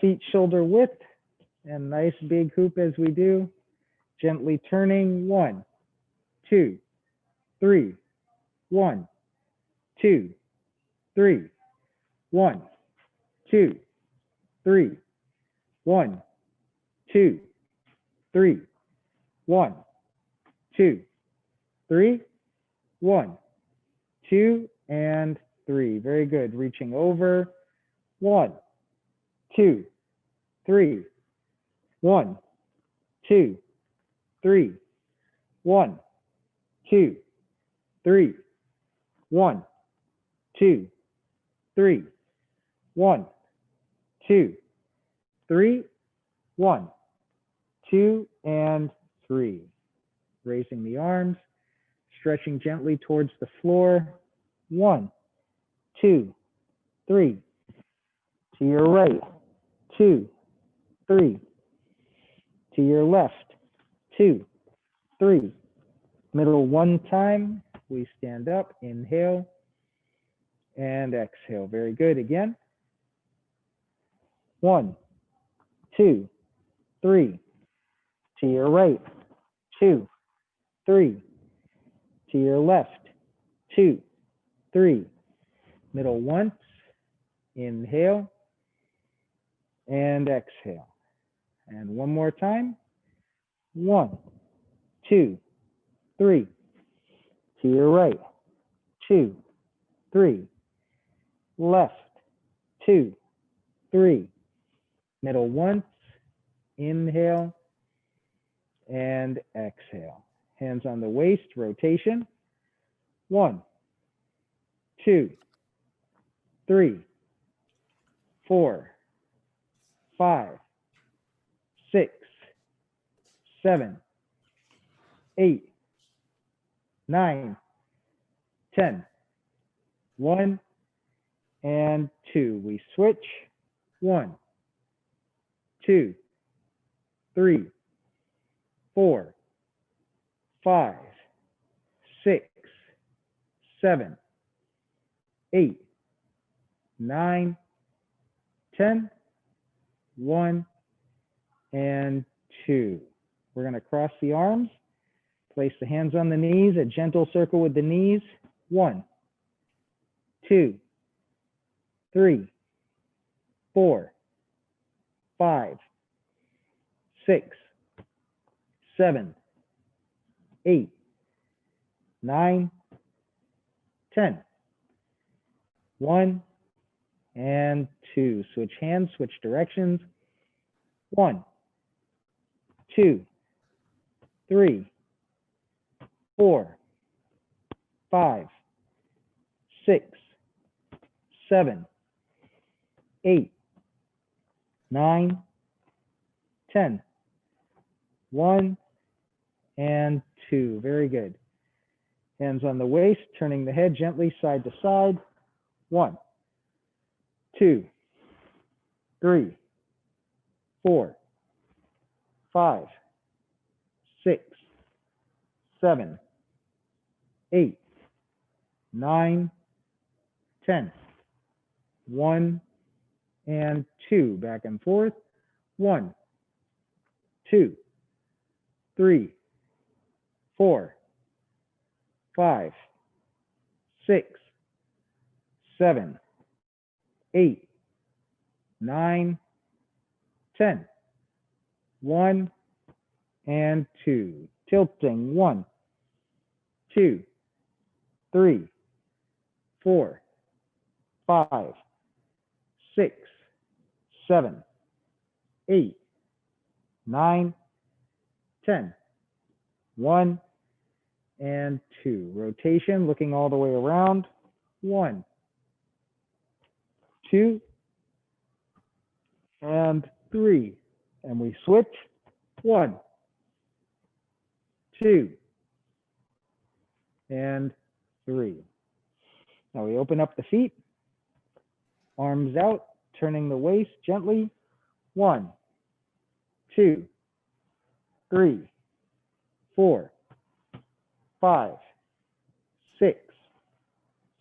Feet shoulder width, and nice big hoop as we do. Gently turning, 1, 2, 3, 1, 2, 3, 1, 2, 3, 1, 2, 3, 1, 2, 3, 1, 2, and 3. Very good. Reaching over. 1, 2, 3, 1, 2, 3, 1, 2, 3, 1, 2, 3, 1, 2, 3, 1, 2, and 3. Raising the arms, stretching gently towards the floor. 1, 2, 3. To your right. 2, 3. To your left. 2, 3. Middle one time. We stand up. Inhale and exhale. Very good. Again. 1, 2, 3. To your right. 2, 3. To your left. 2, 3. Middle once. Inhale and exhale. And one more time. 1, 2, 3. To your right. 2, 3. Left. 2, 3. Middle once. Inhale and exhale. Hands on the waist, rotation. 1, 2, 3, 4, 5, 6, 7, 8, 9, 10. 1 and 2. We switch. 1, 2, 3, 4, 5, 6, 7, 8, 9, 10. 1 and 2. We're going to cross the arms. Place the hands on the knees, a gentle circle with the knees. 1, 2, 3, 4, 5, 6, 7, 8, 9, 10. 1 and 2. Switch hands, switch directions. 1, 2, 3, 4, 5, 6, 7, 8, 9, 10. 1 and 2. Very good. Hands on the waist, turning the head gently side to side. 1, 2, 3, 4, 5, 6, 7, 8, 9, 10. 1 and 2. Back and forth. 1, 2, 3, 4, 5, 6, 7, 8, 9, 10. 1 and 2. Tilting. 1, 2, 3, 4, 5, 6, 7, 8, 9, 10. 1 and 2. Rotation, looking all the way around. 1, 2, and 3. And we switch. 1, 2, and 3. Now we open up the feet. Arms out, turning the waist gently. 1, 2, 3, 4, 5, 6,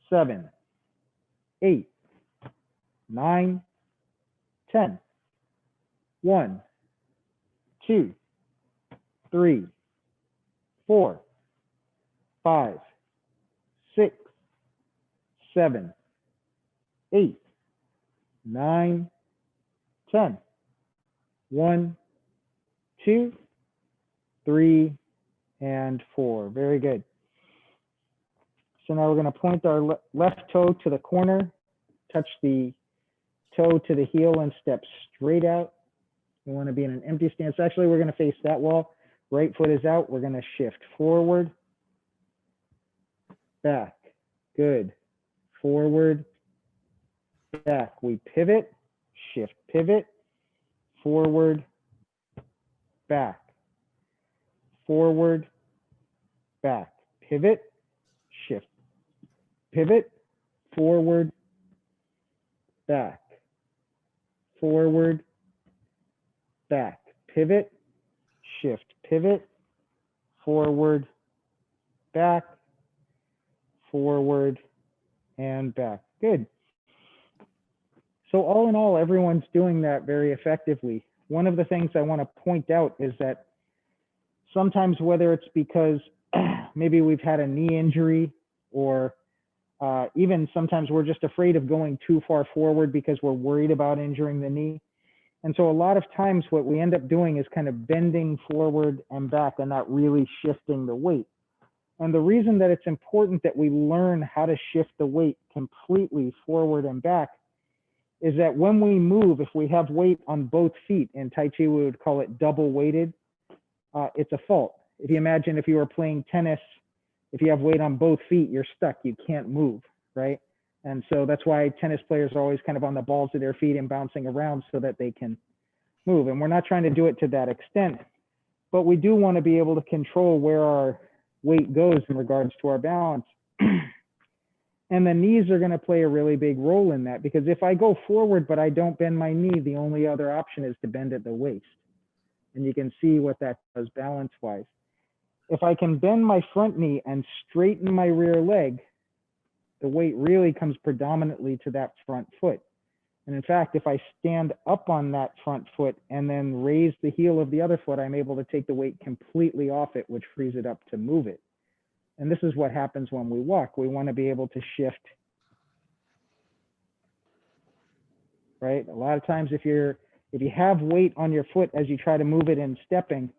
7, 8, 9, 10. 1, 2, 3, 4, 5, 6, 7, 8, 9, 10. 1, 2, 3, and 4. Very good. So now we're going to point our left toe to the corner, touch the toe to the heel, and step straight out. We want to be in an empty stance. Actually, we're going to face that wall. Right foot is out. We're going to shift forward, back. Good. Forward, back. We pivot, shift, pivot, forward, back. Forward, back. Pivot, shift, pivot, forward, back. Forward, back. Pivot, shift, pivot, forward, back, forward, and back. Good. So all in all, everyone's doing that very effectively. One of the things I want to point out is that sometimes, whether it's because maybe we've had a knee injury, or even sometimes we're just afraid of going too far forward because we're worried about injuring the knee. And so a lot of times what we end up doing is kind of bending forward and back and not really shifting the weight. And the reason that it's important that we learn how to shift the weight completely forward and back is that when we move, if we have weight on both feet, in Tai Chi we would call it double weighted, it's a fault. If you imagine if you were playing tennis, if you have weight on both feet, you're stuck, you can't move, right? And so that's why tennis players are always kind of on the balls of their feet and bouncing around so that they can move. And we're not trying to do it to that extent, but we do want to be able to control where our weight goes in regards to our balance. And the knees are going to play a really big role in that, because if I go forward but I don't bend my knee, the only other option is to bend at the waist. And you can see what that does balance-wise. If I can bend my front knee and straighten my rear leg, the weight really comes predominantly to that front foot. And in fact, if I stand up on that front foot and then raise the heel of the other foot, I'm able to take the weight completely off it, which frees it up to move it. And this is what happens when we walk. We want to be able to shift, right? A lot of times if you have weight on your foot as you try to move it in stepping,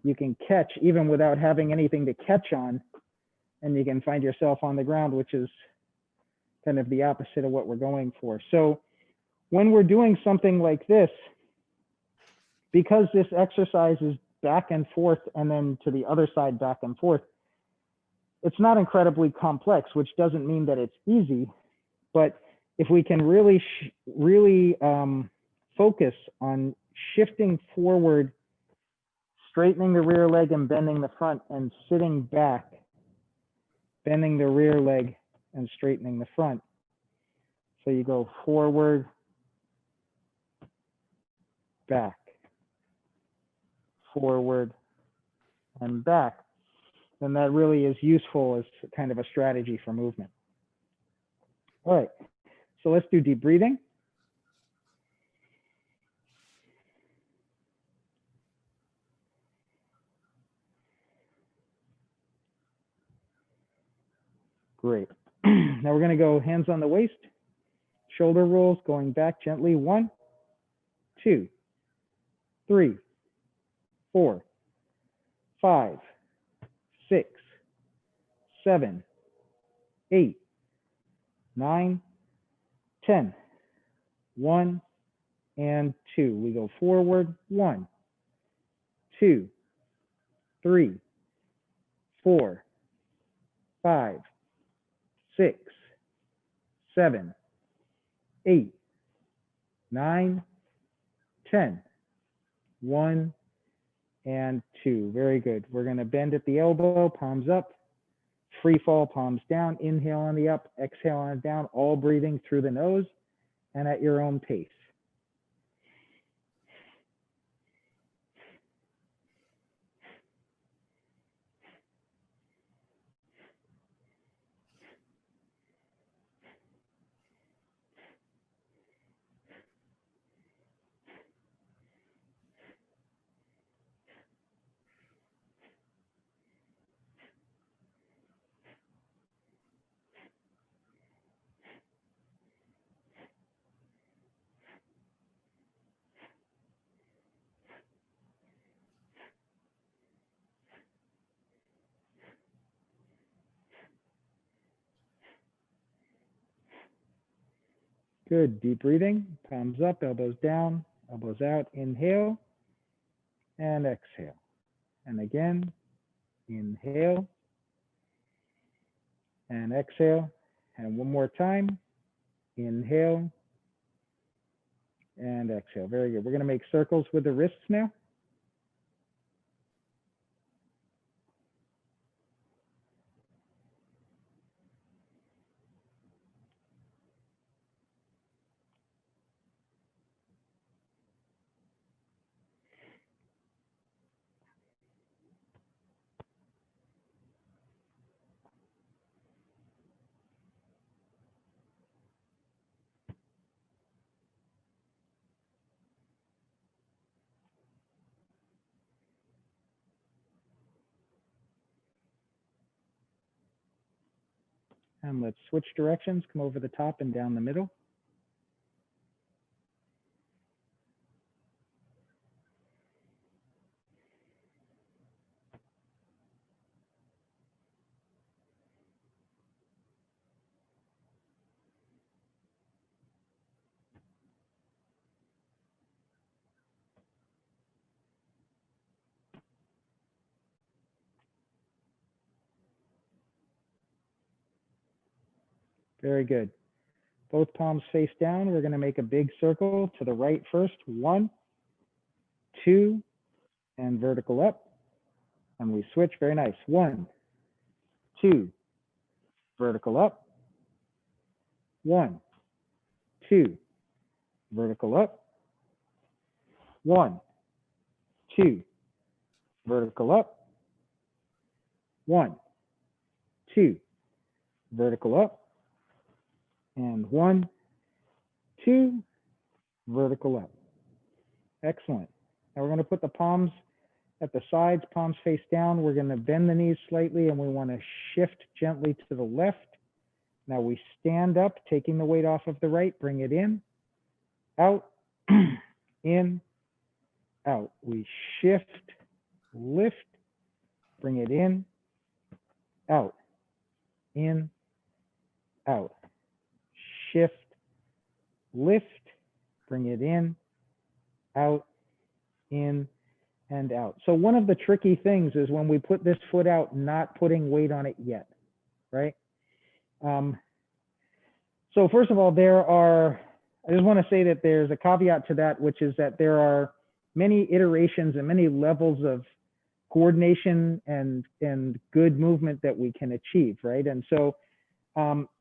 you can catch even without having anything to catch on, and you can find yourself on the ground, which is kind of the opposite of what we're going for. So when we're doing something like this, because this exercise is back and forth and then to the other side back and forth, it's not incredibly complex, which doesn't mean that it's easy, but if we can really focus on shifting forward, straightening the rear leg and bending the front, and sitting back, bending the rear leg and straightening the front. So you go forward, back, forward, and back. Then that really is useful as kind of a strategy for movement. All right, so let's do deep breathing. Great. Now we're going to go hands on the waist, shoulder rolls, going back gently. 1, 2, 3, 4, 5, 6, 7, 8, 9, 10. 1 and 2. We go forward. 1, 2, 3, 4, 5, 6, 7, 8, 9, 10. 1 and 2. Very good. We're going to bend at the elbow, palms up, free fall, palms down, inhale on the up, exhale on the down, all breathing through the nose and at your own pace. Good, deep breathing, palms up, elbows down, elbows out, inhale and exhale. And again, inhale and exhale. And one more time, inhale and exhale. Very good. We're going to make circles with the wrists now. And let's switch directions, come over the top and down the middle. Very good. Both palms face down. We're going to make a big circle to the right first. 1, 2, and vertical up. And we switch. Very nice. 1, 2, vertical up. 1, 2, vertical up. 1, 2, vertical up. 1, 2, vertical up. And 1, 2, vertical up. Excellent. Now we're going to put the palms at the sides, palms face down. We're going to bend the knees slightly and we want to shift gently to the left. Now we stand up, taking the weight off of the right, bring it in, out, in, out. We shift, lift, bring it in, out, in, out. Shift, lift, bring it in, out, in, and out. So one of the tricky things is when we put this foot out, not putting weight on it yet, right? So first of all, I just want to say that there's a caveat to that, which is that there are many iterations and many levels of coordination and good movement that we can achieve, right? And so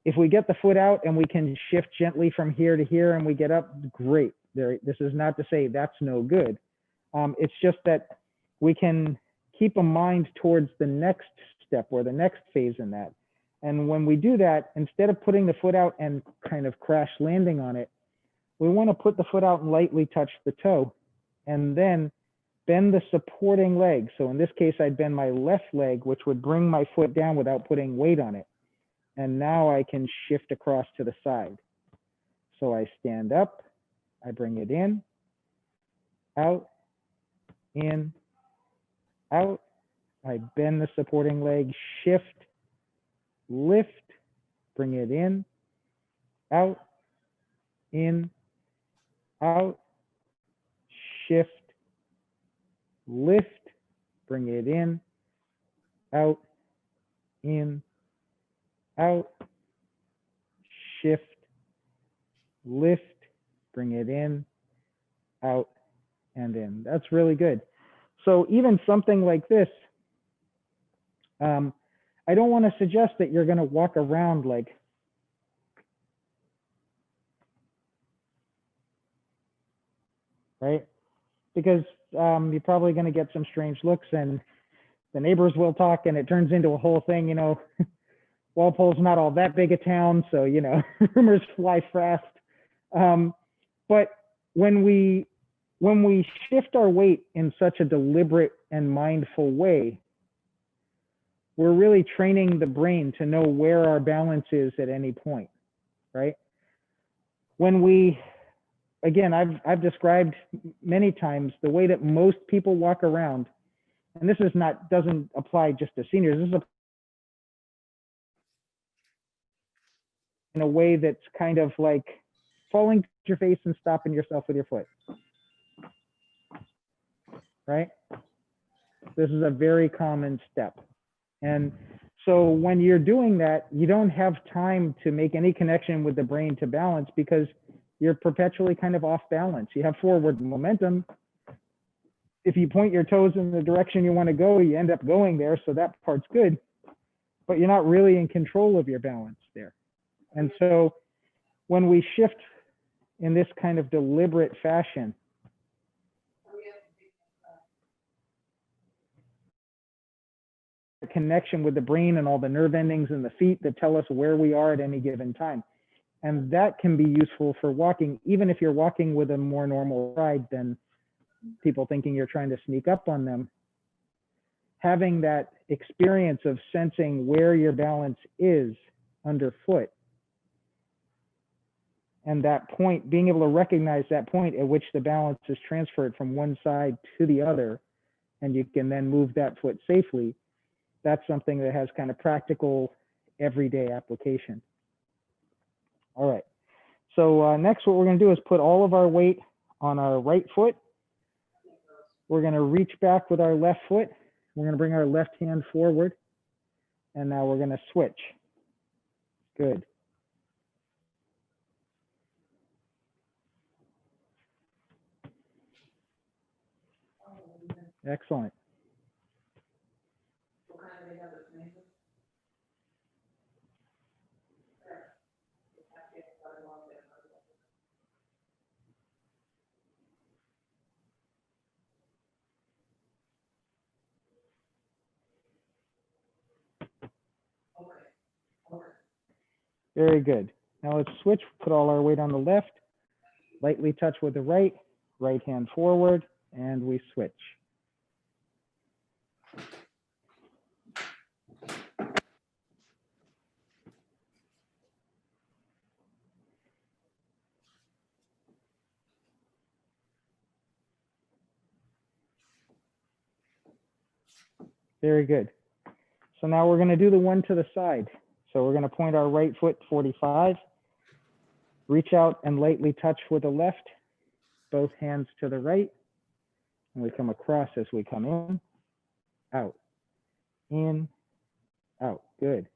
if we get the foot out and we can shift gently from here to here and we get up, great. This is not to say that's no good. It's just that we can keep a mind towards the next step or the next phase in that. And when we do that, instead of putting the foot out and kind of crash landing on it, we want to put the foot out and lightly touch the toe and then bend the supporting leg. So in this case, I'd bend my left leg, which would bring my foot down without putting weight on it. And now I can shift across to the side. So I stand up, I bring it in, out, in, out. I bend the supporting leg, shift, lift, bring it in, out, in, out, shift, lift, bring it in, out, in, out, shift, lift, bring it in, out, and in. That's really good. So even something like this, I don't want to suggest that you're going to walk around like, right? Because you're probably going to get some strange looks and the neighbors will talk and it turns into a whole thing, you know. Walpole's not all that big a town, so, you know, rumors fly fast. But when we shift our weight in such a deliberate and mindful way, we're really training the brain to know where our balance is at any point, right? When we, again, I've described many times the way that most people walk around, and this is not, doesn't apply just to seniors, this is in a way that's kind of like falling to your face and stopping yourself with your foot, right? This is a very common step. And so when you're doing that, you don't have time to make any connection with the brain to balance because you're perpetually kind of off balance. You have forward momentum. If you point your toes in the direction you want to go, you end up going there. So that part's good, but you're not really in control of your balance there. And so when we shift in this kind of deliberate fashion, connection with the brain and all the nerve endings in the feet that tell us where we are at any given time. And that can be useful for walking, even if you're walking with a more normal stride than people thinking you're trying to sneak up on them. Having that experience of sensing where your balance is underfoot, and that point, being able to recognize that point at which the balance is transferred from one side to the other, and you can then move that foot safely, that's something that has kind of practical, everyday application. All right, so next what we're gonna do is put all of our weight on our right foot. We're gonna reach back with our left foot. We're gonna bring our left hand forward, and now we're gonna switch. Good. Excellent. Very good. Now let's switch, put all our weight on the left, lightly touch with the right, right hand forward, and we switch. Very good. So now we're going to do the one to the side. So we're going to point our right foot 45, reach out and lightly touch with the left, both hands to the right, and we come across as we come in, out, in, out. Good.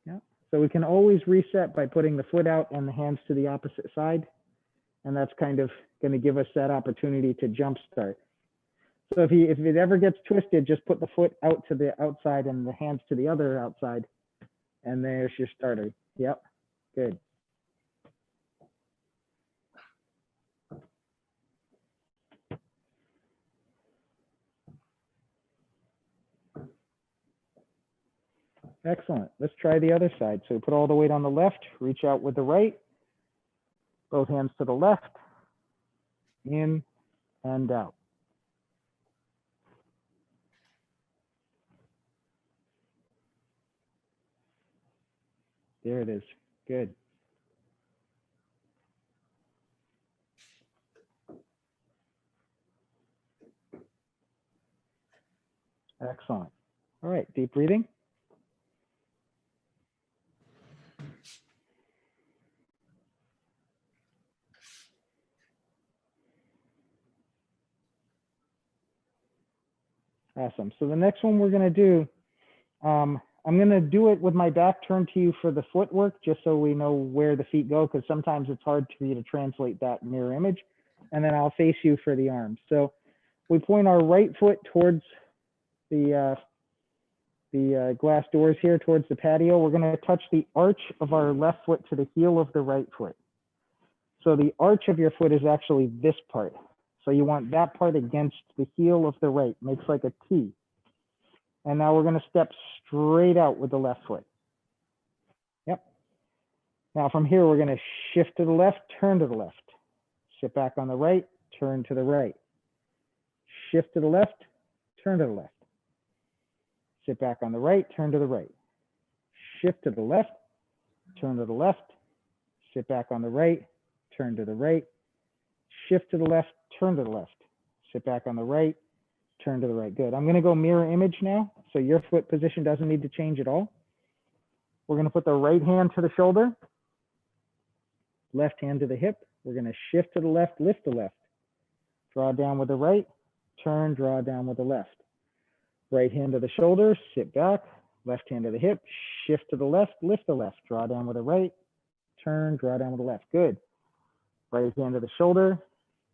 Yeah. So we can always reset by putting the foot out and the hands to the opposite side. And that's kind of going to give us that opportunity to jump start. So if it ever gets twisted, just put the foot out to the outside and the hands to the other outside. And there's your starter. Yep, good. Excellent. Let's try the other side. So put all the weight on the left, reach out with the right, both hands to the left, in and out. There it is. Good. Excellent. All right, deep breathing. Awesome. So the next one we're going to do, I'm going to do it with my back turned to you for the footwork, just so we know where the feet go, because sometimes it's hard for you to translate that mirror image. And then I'll face you for the arms. So we point our right foot towards the glass doors here, towards the patio. We're going to touch the arch of our left foot to the heel of the right foot. So the arch of your foot is actually this part. So you want that part against the heel of the right, makes like a T. And now we're going to step straight out with the left foot. Yep. Now from here, we're going to shift to the left, turn to the left. Sit back on the right, turn to the right. Shift to the left, turn to the left. Sit back on the right, turn to the right. Shift to the left, turn to the left. Sit back on the right, turn to the right. Shift to the left, turn to the left. Sit back on the right, turn to the right. Good. I'm going to go mirror image now. So your foot position doesn't need to change at all. We're going to put the right hand to the shoulder, left hand to the hip. We're going to shift to the left, lift the left. Draw down with the right, turn, draw down with the left. Right hand to the shoulder, sit back, left hand to the hip, shift to the left, lift the left. Draw down with the right, turn, draw down with the left. Good. Right hand to the shoulder,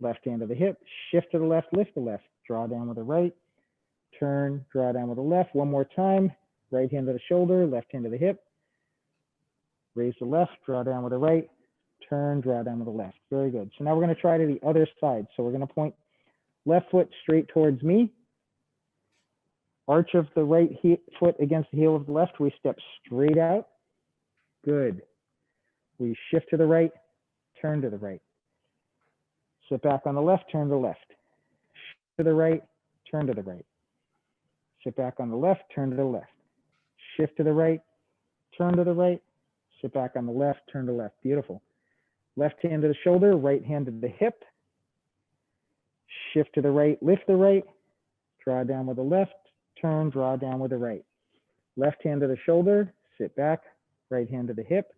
left hand to the hip, shift to the left, lift the left. Draw down with the right, turn, draw down with the left. One more time. Right hand to the shoulder, left hand to the hip. Raise the left, draw down with the right, turn, draw down with the left. Very good. So now we're going to try to the other side. So we're going to point left foot straight towards me. Arch of the right foot against the heel of the left. We step straight out. Good. We shift to the right, turn to the right. Sit back on the left, turn to the left. Shift to the right, turn to the right. Sit back on the left, turn to the left. Shift to the right, turn to the right. Sit back on the left, turn to the left. Beautiful. Left hand to the shoulder, right hand to the hip. Shift to the right, lift the right. Draw down with the left, turn, draw down with the right. Left hand to the shoulder, sit back, right hand to the hip.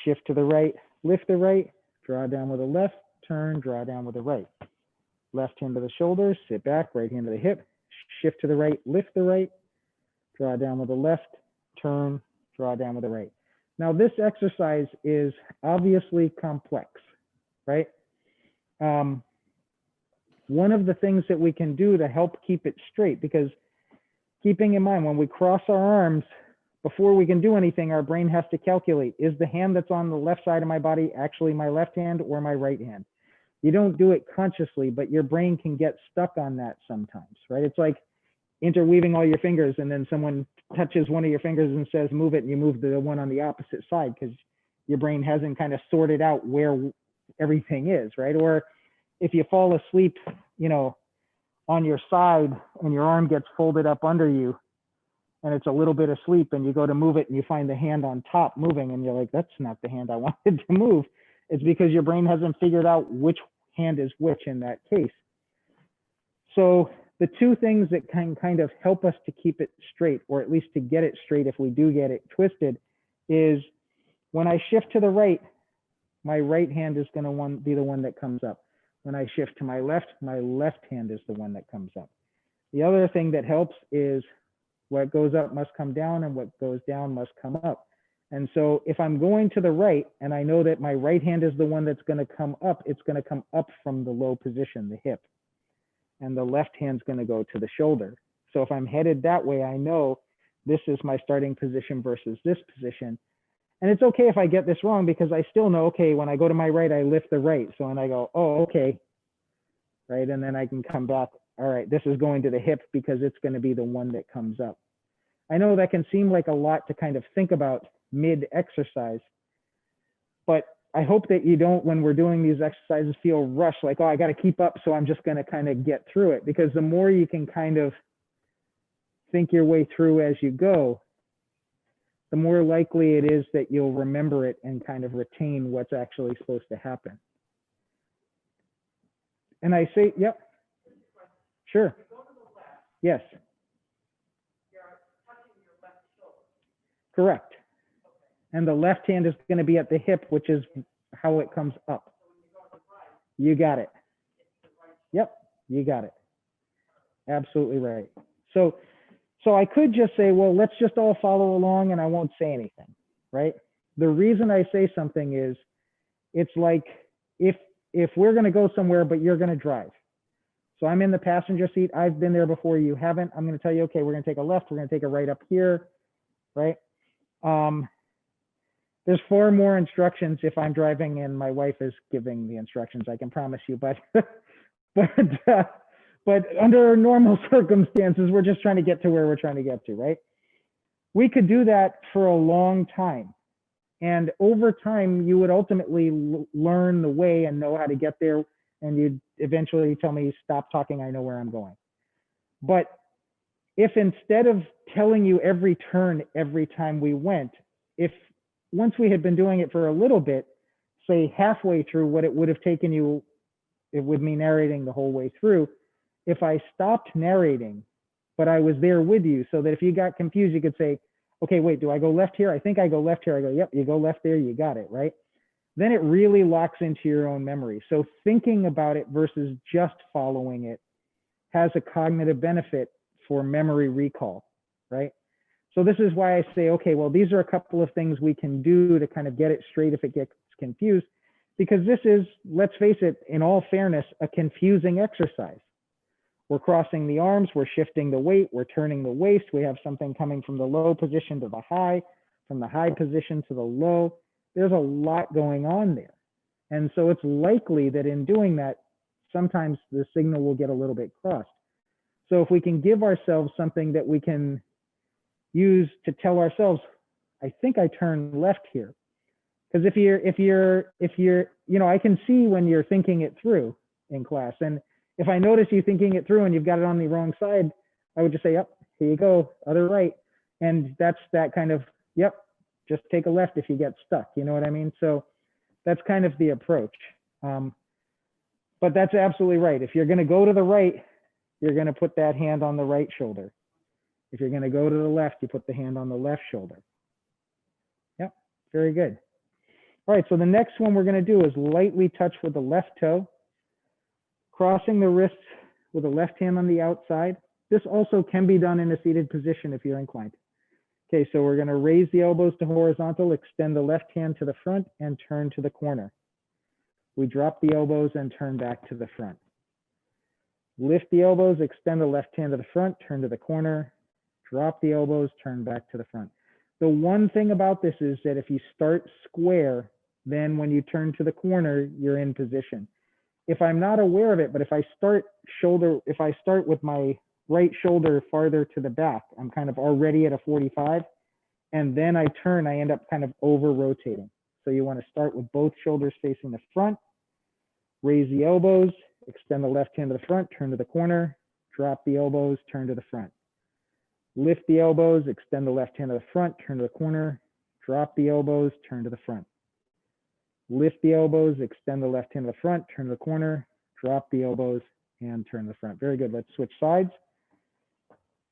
Shift to the right, lift the right. Draw down with the left, turn, draw down with the right. Left hand to the shoulder, sit back, right hand to the hip. Shift to the right, lift the right. Draw down with the left, turn, draw down with the right. Now this exercise is obviously complex, right? One of the things that we can do to help keep it straight, because keeping in mind when we cross our arms, before we can do anything, our brain has to calculate, is the hand that's on the left side of my body actually my left hand or my right hand? You don't do it consciously, but your brain can get stuck on that sometimes, right? It's like interweaving all your fingers and then someone touches one of your fingers and says, move it, and you move the one on the opposite side because your brain hasn't kind of sorted out where everything is, right? Or if you fall asleep, you know, on your side and your arm gets folded up under you and it's a little bit asleep and you go to move it and you find the hand on top moving and you're like, that's not the hand I wanted to move. It's because your brain hasn't figured out which hand is which in that case. So the two things that can kind of help us to keep it straight, or at least to get it straight if we do get it twisted, is when I shift to the right, my right hand is going to be the one that comes up. When I shift to my left hand is the one that comes up. The other thing that helps is what goes up must come down and what goes down must come up. And so if I'm going to the right and I know that my right hand is the one that's going to come up, it's going to come up from the low position, the hip. And the left hand's going to go to the shoulder. So if I'm headed that way, I know this is my starting position versus this position. And it's okay if I get this wrong because I still know, okay, when I go to my right, I lift the right. So when I go, oh, okay, right? And then I can come back, all right, this is going to the hip because it's going to be the one that comes up. I know that can seem like a lot to kind of think about mid-exercise, but I hope that you don't, when we're doing these exercises, feel rushed, like, oh, I got to keep up, so I'm just going to kind of get through it. Because the more you can kind of think your way through as you go, the more likely it is that you'll remember it and kind of retain what's actually supposed to happen. And I say, yep, sure, yes. Correct. And the left hand is going to be at the hip, which is how it comes up. You got it. Yep, you got it. Absolutely right. So I could just say, well, let's just all follow along and I won't say anything, right? The reason I say something is, it's like if we're going to go somewhere, but you're going to drive. So I'm in the passenger seat. I've been there before. You haven't. I'm going to tell you, okay, we're going to take a left. We're going to take a right up here, right? There's far more instructions if I'm driving and my wife is giving the instructions, I can promise you, but under normal circumstances, we're just trying to get to where we're trying to get to, right? We could do that for a long time. And over time, you would ultimately learn the way and know how to get there. And you'd eventually tell me, stop talking, I know where I'm going. But if instead of telling you every turn, every time we went, if once we had been doing it for a little bit, say halfway through what it would have taken you, it would be narrating the whole way through. if I stopped narrating, but I was there with you, so that if you got confused, you could say, okay, wait, do I go left here? I think I go left here. I go, yep, you go left there, you got it, right? Then it really locks into your own memory. So thinking about it versus just following it has a cognitive benefit for memory recall, right? So this is why I say, okay, well, these are a couple of things we can do to kind of get it straight if it gets confused, because this is, let's face it, in all fairness, a confusing exercise. We're crossing the arms, we're shifting the weight, we're turning the waist, we have something coming from the low position to the high, from the high position to the low. There's a lot going on there. And so it's likely that in doing that, sometimes the signal will get a little bit crossed. So if we can give ourselves something that we can use to tell ourselves, I think I turn left here. Because if you're, you know, I can see when you're thinking it through in class. And if I notice you thinking it through and you've got it on the wrong side, I would just say, yep, here you go, other right. And that's that kind of, yep, just take a left if you get stuck. You know what I mean? So that's kind of the approach. But that's absolutely right. If you're going to go to the right, you're going to put that hand on the right shoulder. If you're going to go to the left, you put the hand on the left shoulder. Yep, very good. All right, so the next one we're going to do is lightly touch with the left toe, crossing the wrists with the left hand on the outside. This also can be done in a seated position if you're inclined. Okay, so we're going to raise the elbows to horizontal, extend the left hand to the front, and turn to the corner. We drop the elbows and turn back to the front. Lift the elbows, extend the left hand to the front, turn to the corner, drop the elbows, turn back to the front. The one thing about this is that if you start square, then when you turn to the corner, you're in position. If I'm not aware of it, but if I start with my right shoulder farther to the back, I'm kind of already at a 45, and then I turn, I end up kind of over rotating. So you want to start with both shoulders facing the front, raise the elbows, extend the left hand to the front, turn to the corner, drop the elbows, turn to the front. Lift the elbows, extend the left hand to the front, turn to the corner, drop the elbows, turn to the front. Lift the elbows, extend the left hand to the front, turn to the corner, drop the elbows, and turn to the front. Very good. Let's switch sides.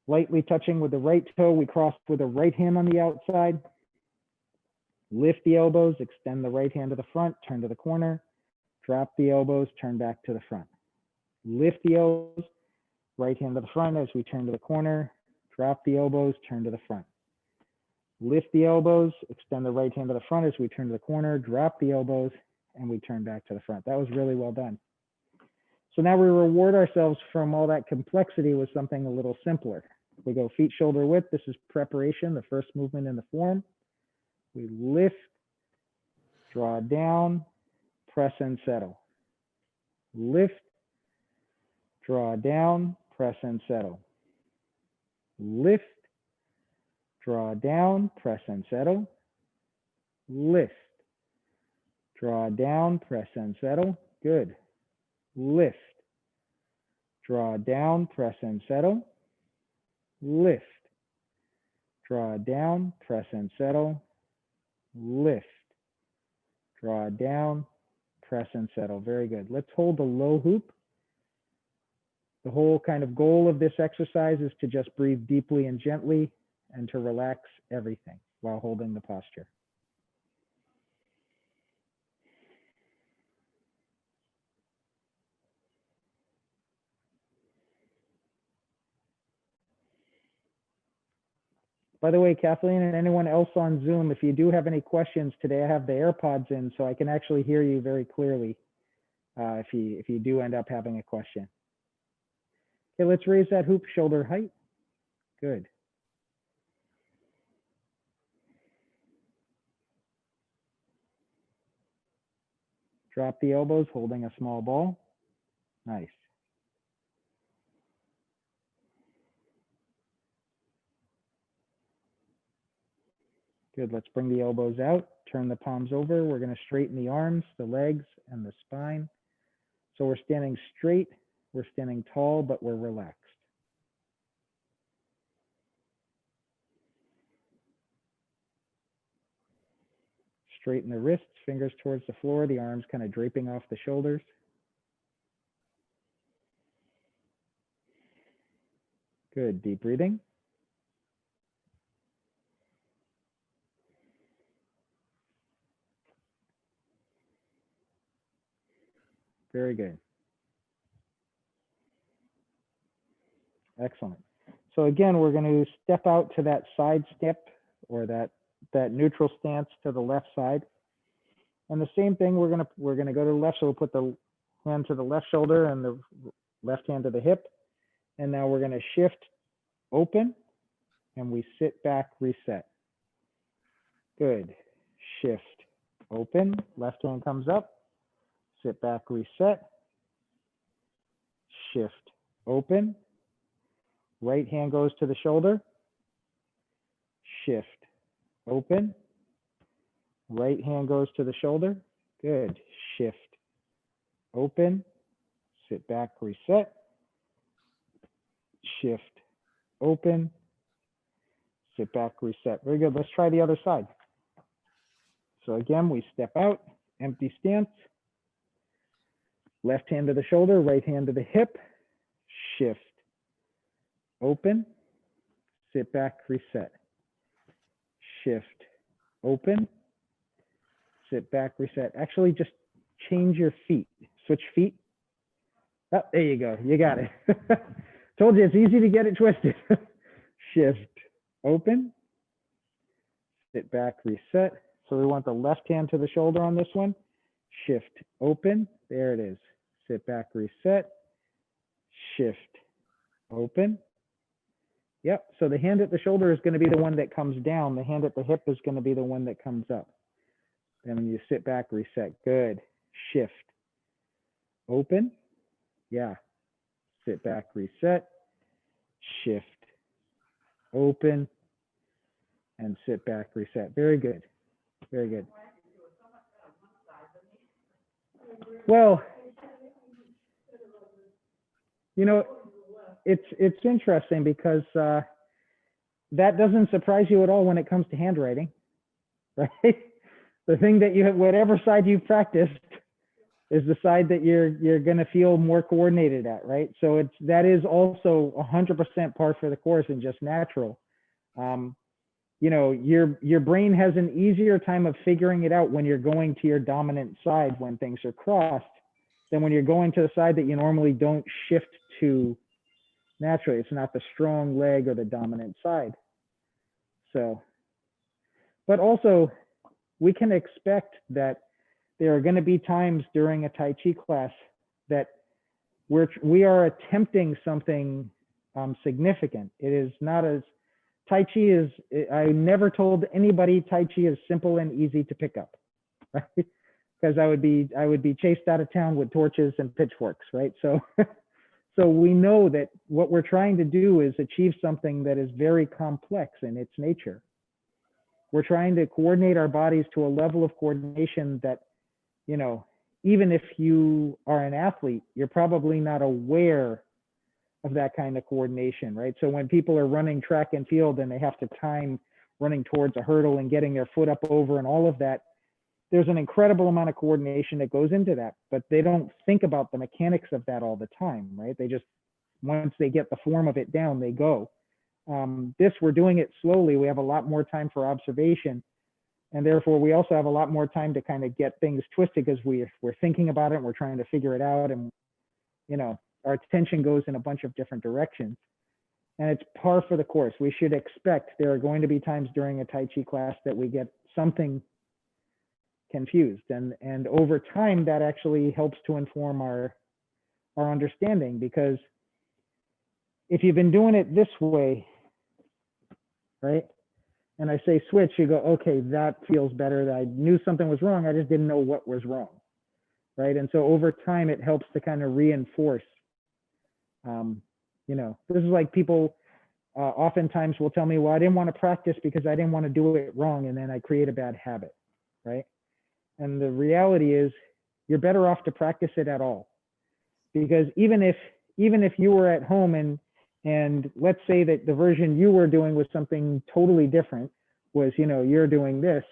Lightly touching with the right toe, we cross with the right hand on the outside. Lift the elbows, extend the right hand to the front, turn to the corner, drop the elbows, turn back to the front. Lift the elbows, right hand to the front as we turn to the corner, drop the elbows, turn to the front. Lift the elbows, extend the right hand to the front as we turn to the corner, drop the elbows, and we turn back to the front. That was really well done. So now we reward ourselves from all that complexity with something a little simpler. We go feet shoulder width. This is preparation, the first movement in the form. We lift, draw down, press and settle. Lift, draw down, press and settle. Lift, draw down, press and settle. Lift, draw down, press and settle. Good. Lift, draw down, press and settle. Lift, draw down, press and settle. Lift, draw down, press and settle. Very good. Let's hold the low hoop. The whole kind of goal of this exercise is to just breathe deeply and gently and to relax everything while holding the posture. By the way, Kathleen and anyone else on Zoom, if you do have any questions today, I have the AirPods in so I can actually hear you very clearly if you do end up having a question. Okay, let's raise that hoop shoulder height. Good. Drop the elbows, holding a small ball. Nice. Good, let's bring the elbows out, turn the palms over. We're gonna straighten the arms, the legs, and the spine. So we're standing straight, we're standing tall, but we're relaxed. Straighten the wrists, fingers towards the floor, the arms kind of draping off the shoulders. Good, deep breathing. Very good. Excellent. So again, we're going to step out to that side step or that neutral stance to the left side. And the same thing, we're going to go to the left. So we'll put the hand to the left shoulder and the left hand to the hip. And now we're going to shift open and we sit back, reset. Good. Shift open, left hand comes up, sit back, reset. Shift open, right hand goes to the shoulder, shift open, right hand goes to the shoulder. Good. Shift open, sit back, reset. Shift open, sit back, reset. Very good. Let's try the other side. So again, we step out, empty stance, left hand to the shoulder, right hand to the hip, shift open, sit back, reset. Shift open, sit back, reset. Actually, just change your feet. Switch feet. Oh, there you go. You got it. Told you it's easy to get it twisted. Shift open, sit back, reset. So we want the left hand to the shoulder on this one. Shift open. There it is. Sit back, reset. Shift open. Yep. So the hand at the shoulder is going to be the one that comes down. The hand at the hip is going to be the one that comes up. Then when you sit back, reset. Good. Shift open. Yeah. Sit back, reset. Shift open and sit back, reset. Very good. Very good. Well, you know, it's interesting because that doesn't surprise you at all when it comes to handwriting, right? The thing that you have, whatever side you've practiced is the side that you're going to feel more coordinated at, right? So that is also 100% par for the course and just natural. You know, your brain has an easier time of figuring it out when you're going to your dominant side when things are crossed than when you're going to the side that you normally don't shift to naturally. It's not the strong leg or the dominant side. So, but also we can expect that there are going to be times during a Tai Chi class that we are attempting something significant. It is not as Tai Chi is, I never told anybody Tai Chi is simple and easy to pick up, right? Because I would be chased out of town with torches and pitchforks, right? So, so we know that what we're trying to do is achieve something that is very complex in its nature. We're trying to coordinate our bodies to a level of coordination that, you know, even if you are an athlete, you're probably not aware of that kind of coordination, right? So when people are running track and field and they have to time running towards a hurdle and getting their foot up over and all of that, there's an incredible amount of coordination that goes into that, but they don't think about the mechanics of that all the time, right? They just, once they get the form of it down, they go. This, we're doing it slowly. We have a lot more time for observation. And therefore, we also have a lot more time to kind of get things twisted because we're thinking about it and we're trying to figure it out. And, you know, our attention goes in a bunch of different directions. And it's par for the course. We should expect there are going to be times during a Tai Chi class that we get something confused. And over time, that actually helps to inform our understanding, because if you've been doing it this way, right? And I say switch, you go, okay, that feels better. I knew something was wrong. I just didn't know what was wrong, right? And so over time, it helps to kind of reinforce. You know, this is like people oftentimes will tell me, well, I didn't want to practice because I didn't want to do it wrong, and then I create a bad habit, right? And the reality is, you're better off to practice it at all, because even if you were at home and let's say that the version you were doing was something totally different, was, you know, you're doing this,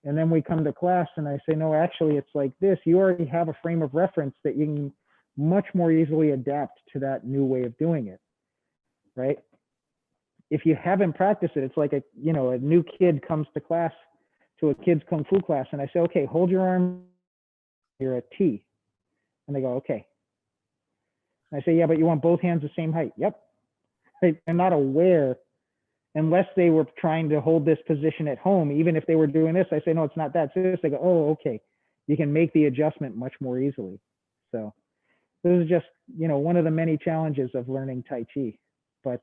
and then we come to class and I say, no, actually it's like this, you already have a frame of reference that you can much more easily adapt to that new way of doing it. right? If you haven't practiced it, it's like a new kid comes to class, to a kid's kung fu class, and I say, okay, hold your arm here at T, and they go, okay. And I say, yeah, but you want both hands the same height? Yep. They're not aware, unless they were trying to hold this position at home. Even if they were doing this, I say, no, it's not that. So they go, oh, okay. You can make the adjustment much more easily. So this is just, one of the many challenges of learning Tai Chi. But,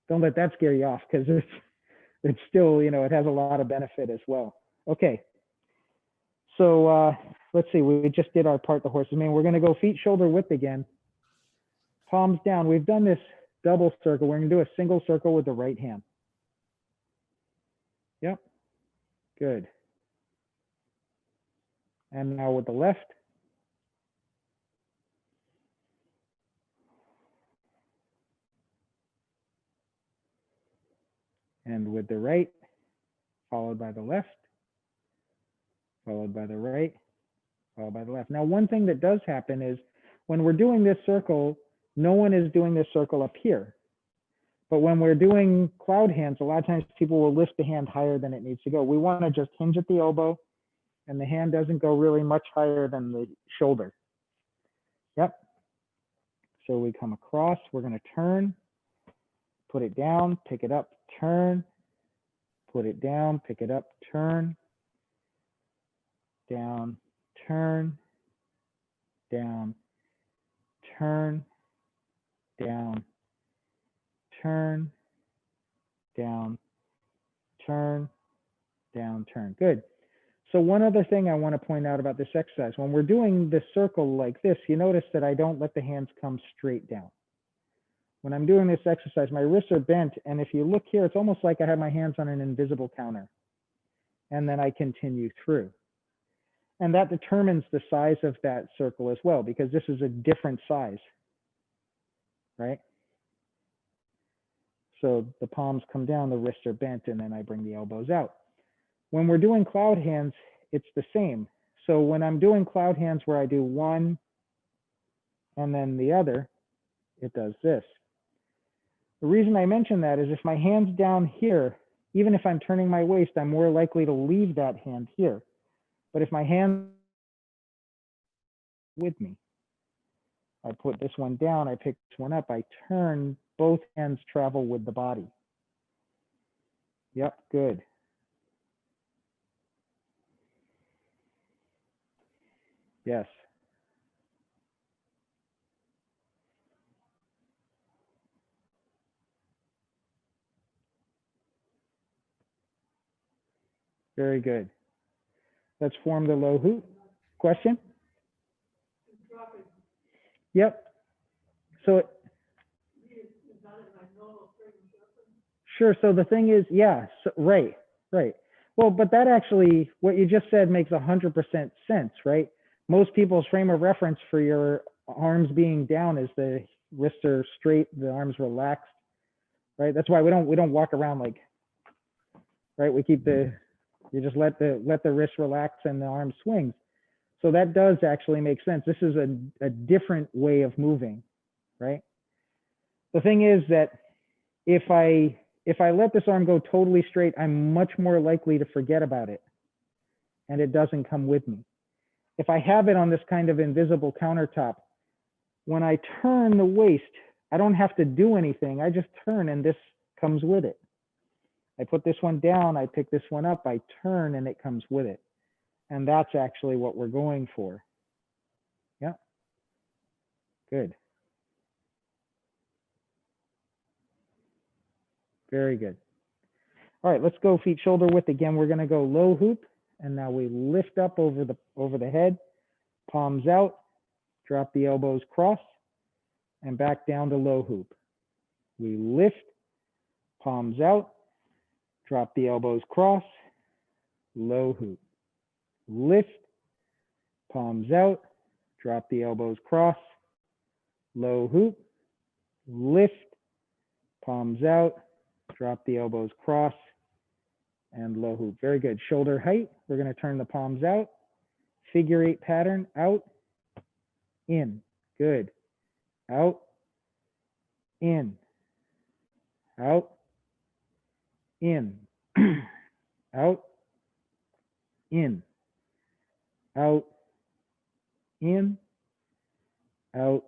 don't let that scare you off, because it's still, it has a lot of benefit as well. Okay. So let's see, we just did our part the horse's mane. We're going to go feet shoulder width again. Palms down. We've done this double circle. We're going to do a single circle with the right hand. Yep. Good. And now with the left. And with the right, followed by the left, followed by the right, followed by the left. Now, one thing that does happen is when we're doing this circle, no one is doing this circle up here. But when we're doing cloud hands, a lot of times people will lift the hand higher than it needs to go. We want to just hinge at the elbow, and the hand doesn't go really much higher than the shoulder. Yep. So we come across, we're going to turn, put it down, pick it up, turn, put it down, pick it up, turn, down, turn, down, turn, down, turn, down, turn, down, turn. Good. So one other thing I want to point out about this exercise, when we're doing this circle like this, you notice that I don't let the hands come straight down. When I'm doing this exercise, my wrists are bent, and if you look here, it's almost like I have my hands on an invisible counter, and then I continue through. And that determines the size of that circle as well, because this is a different size, right? So the palms come down, the wrists are bent, and then I bring the elbows out. When we're doing cloud hands, it's the same. So when I'm doing cloud hands where I do one and then the other, it does this. The reason I mention that is if my hand's down here, even if I'm turning my waist, I'm more likely to leave that hand here. But if my hand with me, I put this one down, I pick this one up, I turn, both hands travel with the body. Yep, good. Yes. Very good. Let's form the low hoop. Question? Yep. So sure. So the thing is, yeah, so, right. Well, but that actually, what you just said makes 100% sense, right? Most people's frame of reference for your arms being down is the wrists are straight, the arms relaxed, right? That's why we don't walk around like, right? We keep you just let the wrist relax and the arm swings. So that does actually make sense. This is a different way of moving, right? The thing is that if I let this arm go totally straight, I'm much more likely to forget about it, and it doesn't come with me. If I have it on this kind of invisible countertop, when I turn the waist, I don't have to do anything. I just turn, and this comes with it. I put this one down, I pick this one up, I turn, and it comes with it. And that's actually what we're going for. Yeah, good. Very good. All right, let's go feet shoulder width again. We're going to go low hoop, and now we lift up over the head, palms out, drop the elbows cross, and back down to low hoop. We lift, palms out, drop the elbows cross, low hoop. Lift, palms out, drop the elbows cross, low hoop. Lift, palms out, drop the elbows cross, and low hoop. Very good. Shoulder height. We're going to turn the palms out. Figure 8 pattern. Out, in. Good. Out, in, out, in, out, in, out, in, out,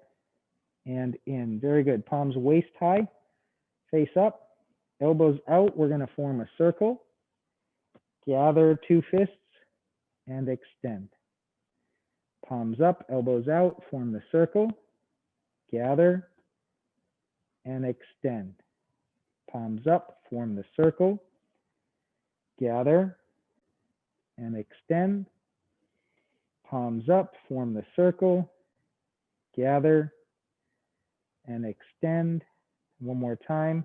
and in. Very good. Palms waist high, face up, elbows out. We're going to form a circle. Gather 2 fists and extend. Palms up, elbows out, form the circle. Gather and extend. Palms up, form the circle. Gather and extend. Palms up, form the circle. Gather and extend. One more time.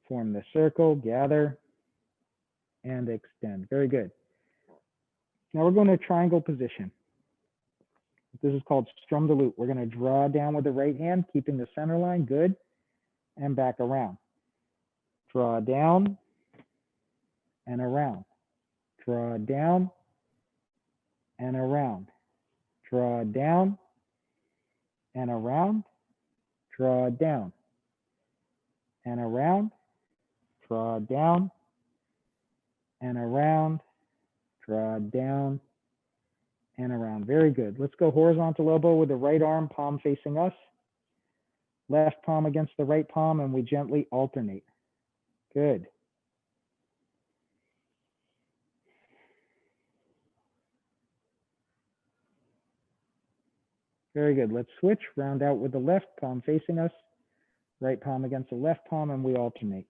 Form the circle, gather and extend. Very good. Now we're going to triangle position. This is called strum the loop. We're going to draw down with the right hand, keeping the center line, good, and back around. Draw down and around. Draw down and around. Draw down and around. Draw down and around. Draw down and around. Draw down and around. Very good. Let's go horizontal elbow with the right arm, palm facing us. Left palm against the right palm, and we gently alternate. Good. Very good. Let's switch. Round out with the left palm facing us. Right palm against the left palm, and we alternate.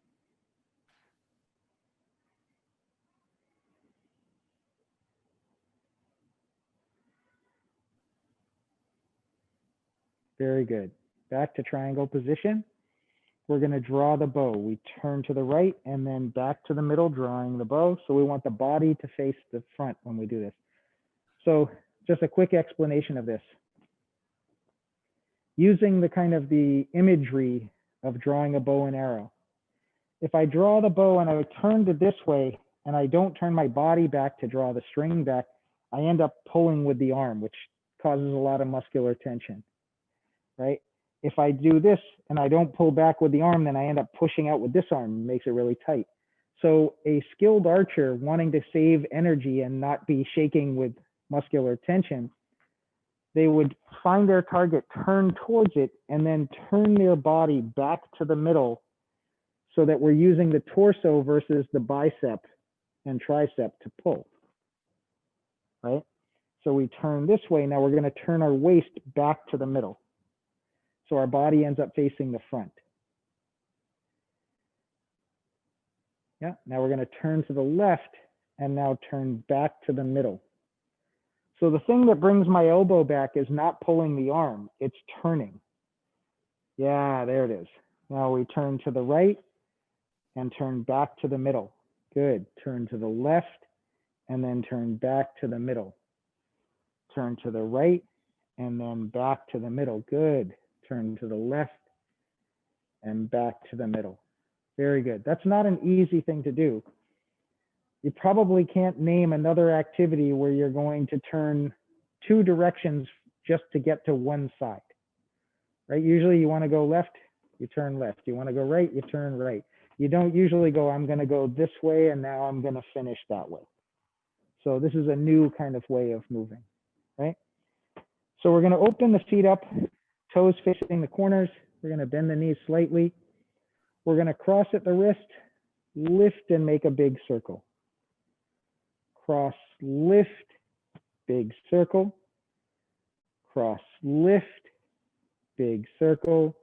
Very good. Back to triangle position. We're going to draw the bow. We turn to the right and then back to the middle, drawing the bow. So we want the body to face the front when we do this. So just a quick explanation of this. Using the kind of the imagery of drawing a bow and arrow. If I draw the bow and I turn it this way and I don't turn my body back to draw the string back, I end up pulling with the arm, which causes a lot of muscular tension, right? If I do this and I don't pull back with the arm, then I end up pushing out with this arm, it makes it really tight. So a skilled archer wanting to save energy and not be shaking with muscular tension, they would find their target, turn towards it, and then turn their body back to the middle so that we're using the torso versus the bicep and tricep to pull, right? So we turn this way. Now we're going to turn our waist back to the middle. So our body ends up facing the front. Yeah, now we're going to turn to the left and now turn back to the middle. So the thing that brings my elbow back is not pulling the arm, it's turning. Yeah, there it is. Now we turn to the right and turn back to the middle. Good. Turn to the left and then turn back to the middle. Turn to the right and then back to the middle. Good. Turn to the left and back to the middle. Very good. That's not an easy thing to do. You probably can't name another activity where you're going to turn 2 directions just to get to one side, right? Usually you want to go left, you turn left. You want to go right, you turn right. You don't usually go, I'm going to go this way and now I'm going to finish that way. So this is a new kind of way of moving, right? So we're going to open the feet up, toes facing the corners. We're going to bend the knees slightly. We're going to cross at the wrist, lift and make a big circle. Cross, lift, big circle. Cross, lift, big circle.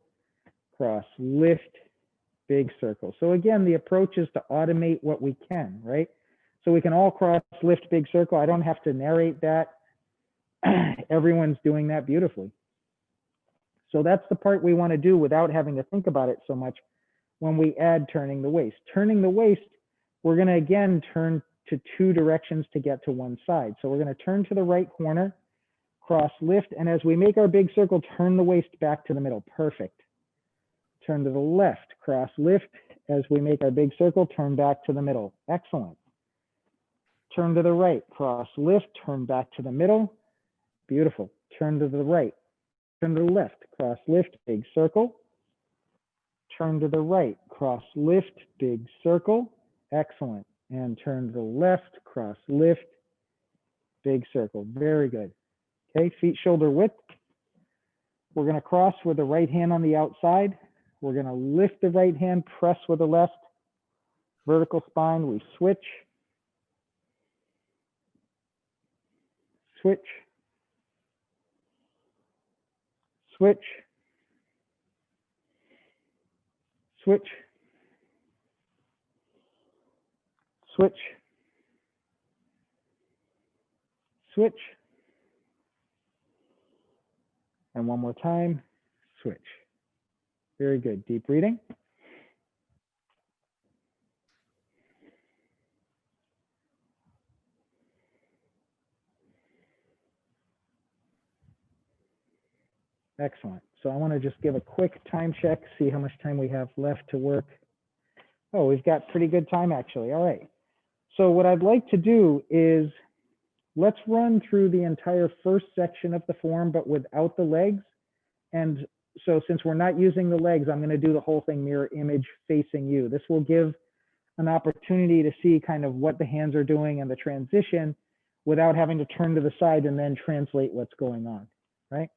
Cross, lift, big circle. So again, the approach is to automate what we can, right? So we can all cross, lift, big circle. I don't have to narrate that. Everyone's doing that beautifully. So that's the part we want to do without having to think about it so much when we add turning the waist. Turning the waist, we're going to again turn to 2 directions to get to one side. So we're going to turn to the right corner, cross, lift, and as we make our big circle, turn the waist back to the middle. Perfect. Turn to the left, cross, lift. As we make our big circle, turn back to the middle. Excellent. Turn to the right, cross, lift, turn back to the middle. Beautiful. Turn to the right, turn to the left, cross, lift, big circle. turn to the right, cross, lift, big circle, excellent. And turn to the left, cross, lift, big circle, very good. Okay, feet shoulder width. We're gonna cross with the right hand on the outside. We're gonna lift the right hand, press with the left, vertical spine, we switch, switch, switch, switch, switch, switch, and one more time, switch. Very good, deep breathing. Excellent. So I want to just give a quick time check, see how much time we have left to work. Oh, we've got pretty good time actually. All right. So what I'd like to do is let's run through the entire first section of the form, but without the legs. And so since we're not using the legs, I'm going to do the whole thing mirror image facing you. This will give an opportunity to see kind of what the hands are doing and the transition without having to turn to the side and then translate what's going on, right?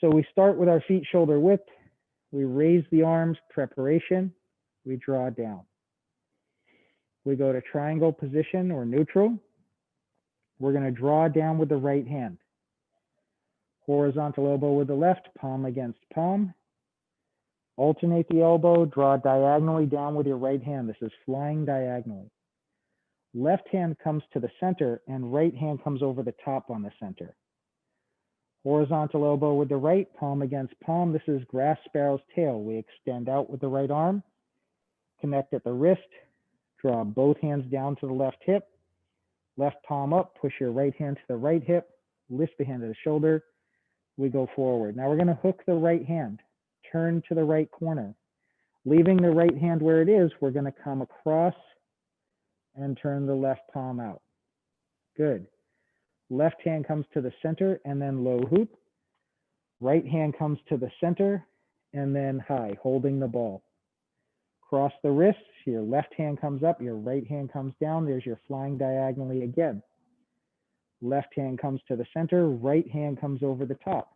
So we start with our feet shoulder width. We raise the arms, preparation. We draw down. We go to triangle position or neutral. We're going to draw down with the right hand. Horizontal elbow with the left, palm against palm. Alternate the elbow, draw diagonally down with your right hand. This is flying diagonally. Left hand comes to the center and right hand comes over the top on the center. Horizontal elbow with the right, palm against palm. This is grass sparrow's tail. We extend out with the right arm, connect at the wrist, draw both hands down to the left hip, left palm up, push your right hand to the right hip, lift the hand to the shoulder. We go forward. Now we're going to hook the right hand, turn to the right corner. Leaving the right hand where it is, we're going to come across and turn the left palm out. Good. Left hand comes to the center and then low hoop. Right hand comes to the center and then high, holding the ball. Cross the wrists, your left hand comes up, your right hand comes down. There's your flying diagonally again. Left hand comes to the center, right hand comes over the top.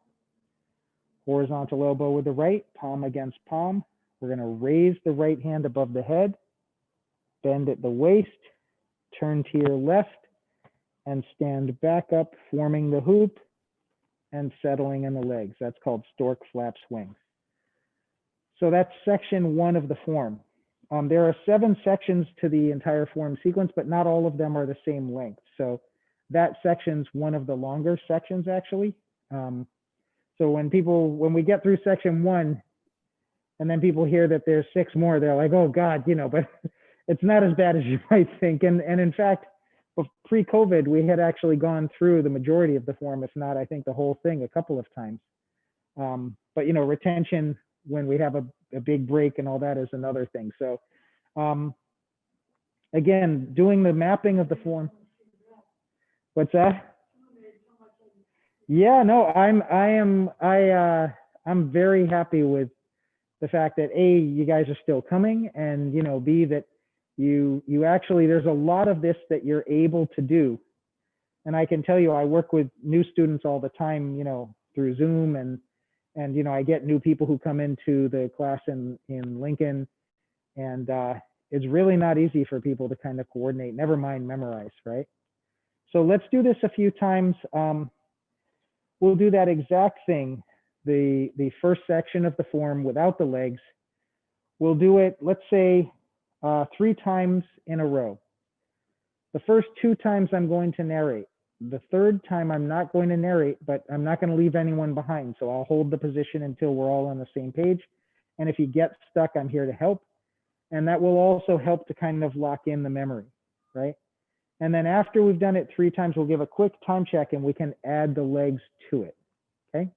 Horizontal elbow with the right, palm against palm. We're going to raise the right hand above the head, bend at the waist, turn to your left, and stand back up, forming the hoop and settling in the legs. That's called stork flap swings. So that's section one of the form. There are 7 sections to the entire form sequence, but not all of them are the same length. So that section's one of the longer sections actually. So when we get through section 1 and then people hear that there's 6 more, they're like, oh God, you know, but it's not as bad as you might think. And in fact, pre-COVID, we had actually gone through the majority of the form, if not, I think the whole thing a couple of times. But you know, retention when we have a big break and all that is another thing. So again, doing the mapping of the form. What's that? Yeah, no, I'm very happy with the fact that A, you guys are still coming, and you know, B, that you actually, there's a lot of this that you're able to do. And I can tell you, I work with new students all the time, you know, through Zoom, and you know, I get new people who come into the class in Lincoln, and it's really not easy for people to kind of coordinate, never mind memorize, right? So let's do this a few times. We'll do that exact thing, the first section of the form without the legs. We'll do it, let's say, 3 times in a row. The first 2 times I'm going to narrate. The 3rd time I'm not going to narrate, but I'm not going to leave anyone behind. So I'll hold the position until we're all on the same page. And if you get stuck, I'm here to help. And that will also help to kind of lock in the memory, right? And then after we've done it 3 times, we'll give a quick time check and we can add the legs to it, okay?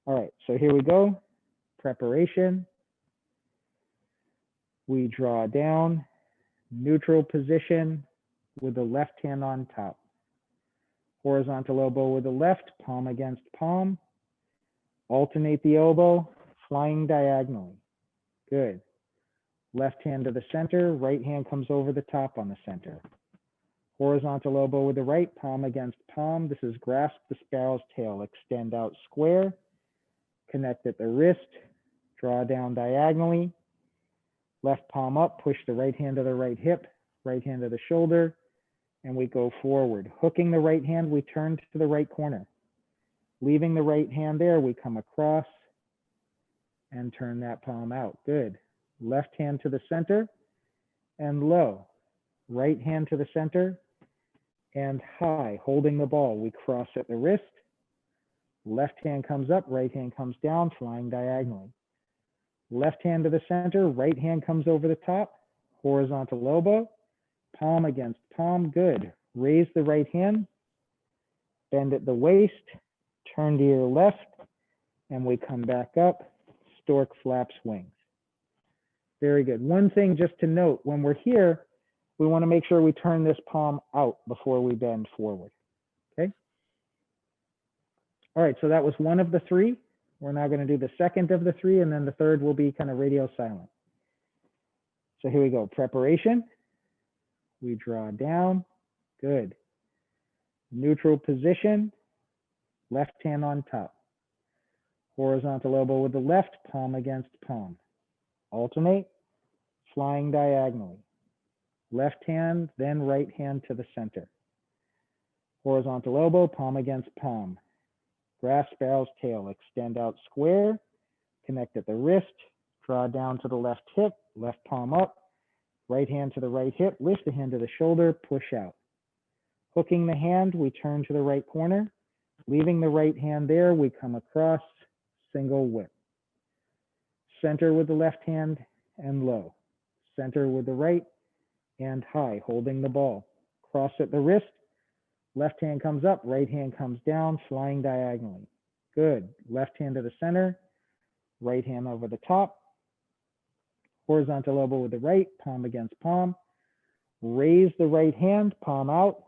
All right, so here we go. Preparation. We draw down, neutral position with the left hand on top. Horizontal elbow with the left, palm against palm. Alternate the elbow, flying diagonally. Good. Left hand to the center, right hand comes over the top on the center. Horizontal elbow with the right, palm against palm. This is grasp the sparrow's tail, extend out square, connect at the wrist, draw down diagonally. Left palm up, push the right hand to the right hip, right hand to the shoulder, and we go forward. Hooking the right hand, we turn to the right corner. Leaving the right hand there, we come across and turn that palm out. Good. Left hand to the center and low. Right hand to the center and high, holding the ball. We cross at the wrist. Left hand comes up, right hand comes down, flying diagonally. Left hand to the center, right hand comes over the top, horizontal elbow, palm against palm, good. Raise the right hand, bend at the waist, turn to your left, and we come back up, stork flaps wings. Very good. One thing just to note, when we're here, we want to make sure we turn this palm out before we bend forward, okay? All right, so that was one of the three. We're now going to do the second of the three, and then the third will be kind of radio silent. So here we go. Preparation. We draw down. Good. Neutral position. Left hand on top. Horizontal elbow with the left, palm against palm. Alternate. Flying diagonally. Left hand, then right hand to the center. Horizontal elbow, palm against palm. Grasp sparrow's tail, extend out square, connect at the wrist, draw down to the left hip, left palm up, right hand to the right hip, lift the hand to the shoulder, push out. Hooking the hand, we turn to the right corner. Leaving the right hand there, we come across, single whip. Center with the left hand and low. Center with the right and high, holding the ball. Cross at the wrist. Left hand comes up, right hand comes down, flying diagonally. Good. Left hand to the center, right hand over the top. Horizontal elbow with the right, palm against palm. Raise the right hand, palm out,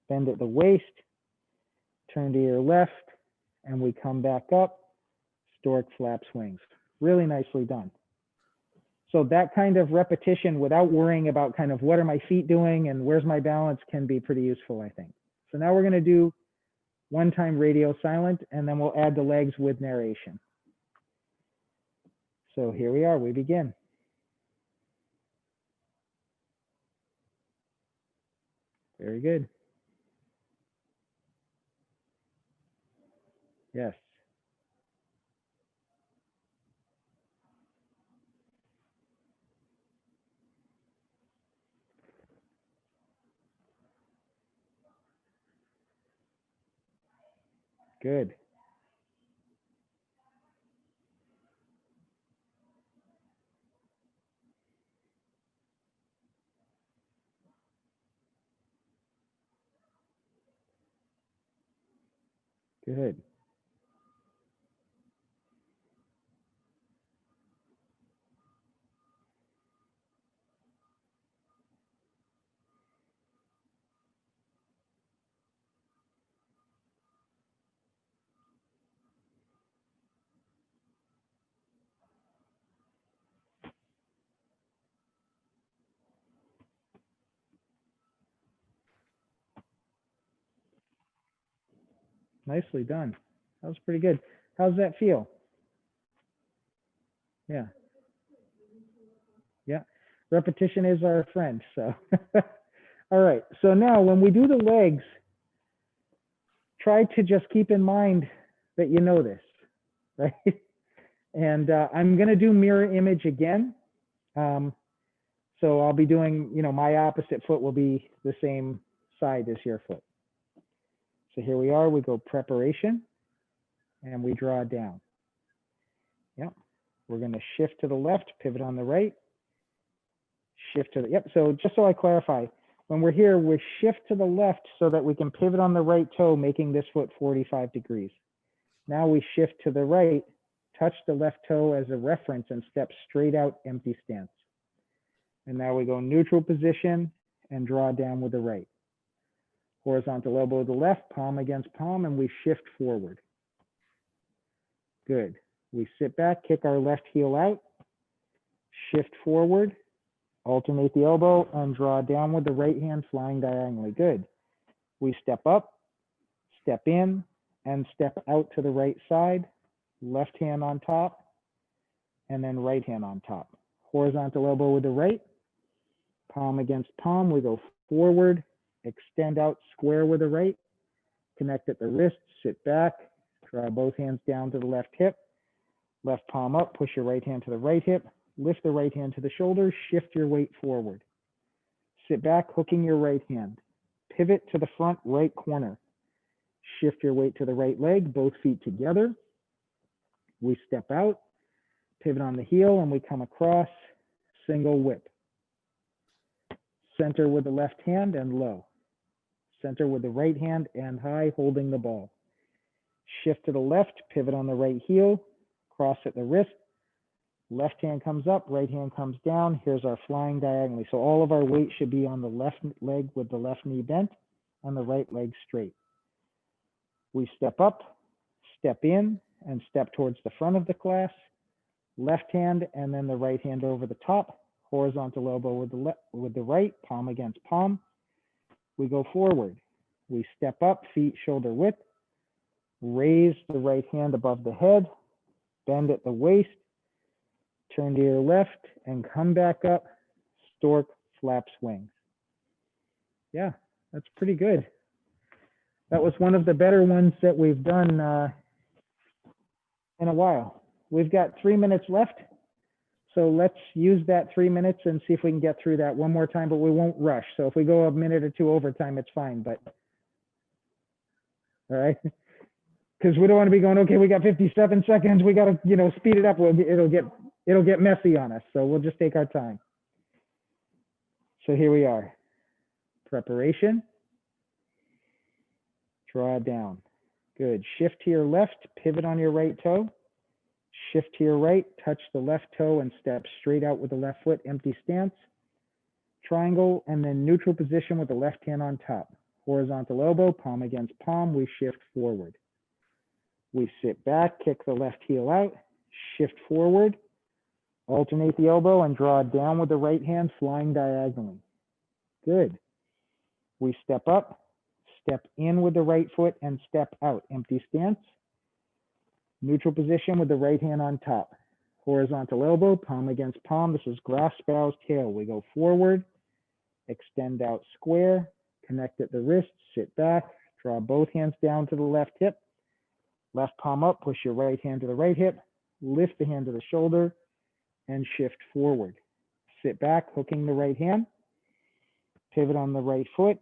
bend at the waist, turn to your left, and we come back up, stork flaps wings. Really nicely done. So that kind of repetition without worrying about kind of what are my feet doing and where's my balance can be pretty useful, I think. So now we're going to do one time radio silent, and then we'll add the legs with narration. So here we are, we begin. Very good. Yes. Good. Good. Nicely done. That was pretty good. How's that feel? Yeah. Yeah. Repetition is our friend. So, all right. So now when we do the legs, try to just keep in mind that you know this, right? And I'm going to do mirror image again. So I'll be doing, my opposite foot will be the same side as your foot. So here we are, we go preparation and we draw down. Yep. We're going to shift to the left, pivot on the right, shift to the, yep. So just so I clarify, when we're here, we shift to the left so that we can pivot on the right toe, making this foot 45 degrees. Now we shift to the right, touch the left toe as a reference and step straight out, empty stance. And now we go neutral position and draw down with the right. Horizontal elbow with the left, palm against palm, and we shift forward. Good. We sit back, kick our left heel out, shift forward, alternate the elbow, and draw down with the right hand flying diagonally. Good. We step up, step in, and step out to the right side, left hand on top, and then right hand on top. Horizontal elbow with the right, palm against palm. We go forward, extend out square with the right, connect at the wrist, sit back, draw both hands down to the left hip, left palm up, push your right hand to the right hip, lift the right hand to the shoulder, shift your weight forward. Sit back, hooking your right hand. Pivot to the front right corner. Shift your weight to the right leg, both feet together. We step out, pivot on the heel, and we come across, single whip. Center with the left hand and low. Center with the right hand and high, holding the ball. Shift to the left, pivot on the right heel, cross at the wrist. Left hand comes up, right hand comes down. Here's our flying diagonally. So all of our weight should be on the left leg with the left knee bent and the right leg straight. We step up, step in, and step towards the front of the class. Left hand and then the right hand over the top. Horizontal elbow with the right, palm against palm. We go forward. We step up, feet shoulder width. Raise the right hand above the head. Bend at the waist. Turn to your left and come back up. Stork, flaps, wings. Yeah, that's pretty good. That was one of the better ones that we've done in a while. We've got 3 minutes left. So let's use that 3 minutes and see if we can get through that one more time, but we won't rush. So if we go a minute or two over time, it's fine, but all right. Because we don't want to be going, okay, we got 57 seconds. We got to, speed it up. It'll get messy on us. So we'll just take our time. So here we are. Preparation. Draw down. Good. Shift to your left, pivot on your right toe. Shift to your right, touch the left toe and step straight out with the left foot, empty stance. Triangle and then neutral position with the left hand on top. Horizontal elbow, palm against palm, we shift forward. We sit back, kick the left heel out, shift forward, alternate the elbow and draw down with the right hand, flying diagonally. Good. We step up, step in with the right foot and step out, empty stance. Neutral position with the right hand on top. Horizontal elbow, palm against palm. This is grass sparrow's tail. We go forward, extend out square, connect at the wrist, sit back, draw both hands down to the left hip. Left palm up, push your right hand to the right hip, lift the hand to the shoulder, and shift forward. Sit back, hooking the right hand, pivot on the right foot,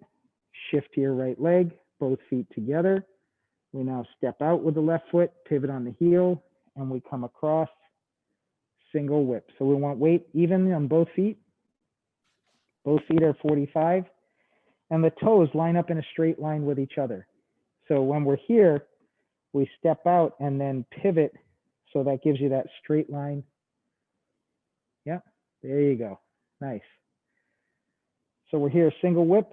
shift to your right leg, both feet together. We now step out with the left foot, pivot on the heel, and we come across, single whip. So we want weight even on both feet. Both feet are 45, and the toes line up in a straight line with each other. So when we're here, we step out and then pivot, so that gives you that straight line. Yeah, there you go. Nice. So we're here, single whip.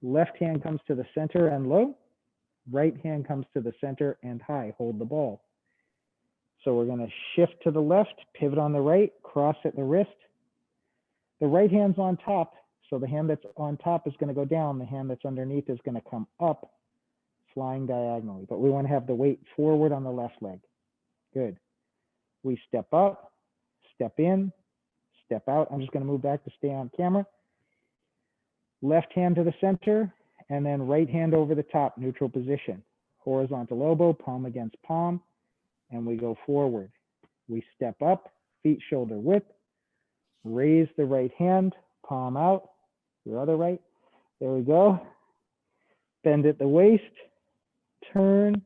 Left hand comes to the center and low. Right hand comes to the center and high. Hold the ball. So we're going to shift to the left, pivot on the right, cross at the wrist. The right hand's on top, so the hand that's on top is going to go down. The hand that's underneath is going to come up, flying diagonally. But we want to have the weight forward on the left leg. Good. We step up, step in, step out. I'm just going to move back to stay on camera. Left hand to the center, and then right hand over the top, neutral position. Horizontal elbow, palm against palm, and we go forward. We step up, feet shoulder width, raise the right hand, palm out, your other right. There we go. Bend at the waist, turn,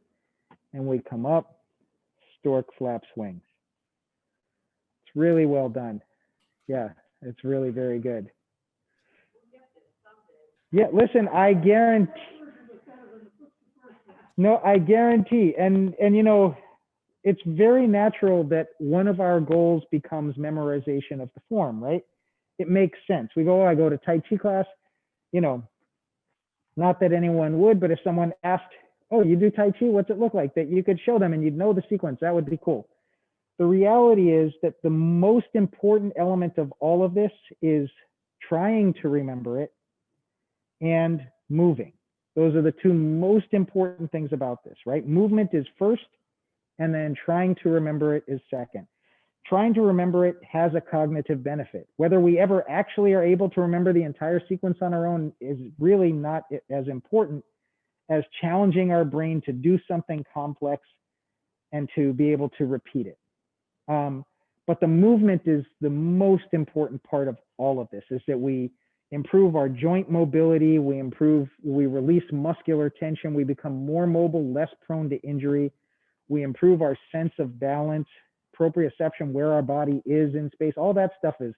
and we come up, stork, flaps, wings. It's really well done. Yeah, it's really very good. Yeah, listen, I guarantee. No, I guarantee. And it's very natural that one of our goals becomes memorization of the form, right? It makes sense. We go, I go to Tai Chi class, not that anyone would, but if someone asked, oh, you do Tai Chi, what's it look like? That you could show them and you'd know the sequence, that would be cool. the reality is that the most important element of all of this is trying to remember it and moving. Those are the two most important things about this, right? Movement is first, and then trying to remember it is second. Trying to remember it has a cognitive benefit. Whether we ever actually are able to remember the entire sequence on our own is really not as important as challenging our brain to do something complex and to be able to repeat it. But the movement is the most important part of all of this, is that we improve our joint mobility, we release muscular tension, we become more mobile, less prone to injury, we improve our sense of balance, proprioception, where our body is in space. All that stuff is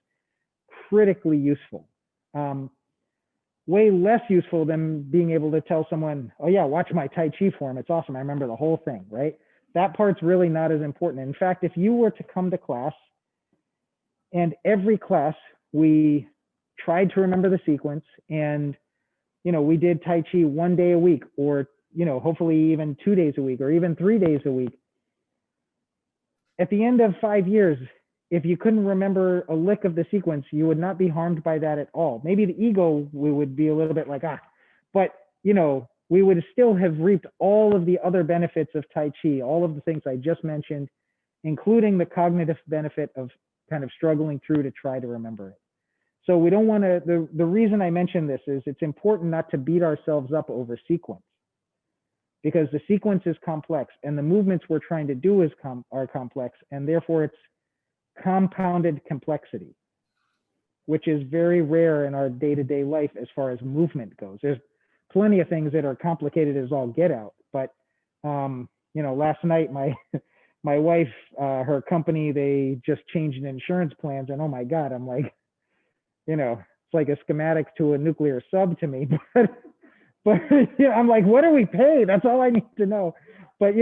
critically useful. Way less useful than being able to tell someone, oh yeah, watch my Tai Chi form, it's awesome, I remember the whole thing, right? That part's really not as important. In fact, if you were to come to class, and every class we tried to remember the sequence, and we did Tai Chi 1 day a week, or hopefully even 2 days a week, or even 3 days a week, at the end of 5 years, if you couldn't remember a lick of the sequence, you would not be harmed by that at all. Maybe the ego, we would be a little bit like, but we would still have reaped all of the other benefits of Tai Chi, all of the things I just mentioned, including the cognitive benefit of kind of struggling through to try to remember it. So we don't want to, the reason I mention this is it's important not to beat ourselves up over sequence, because the sequence is complex and the movements we're trying to do are complex, and therefore it's compounded complexity, which is very rare in our day-to-day life as far as movement goes. There's plenty of things that are complicated as all get out, but last night my wife, her company, they just changed insurance plans, and oh my God, I'm like, it's like a schematic to a nuclear sub to me, but I'm like, what do we pay? That's all I need to know. But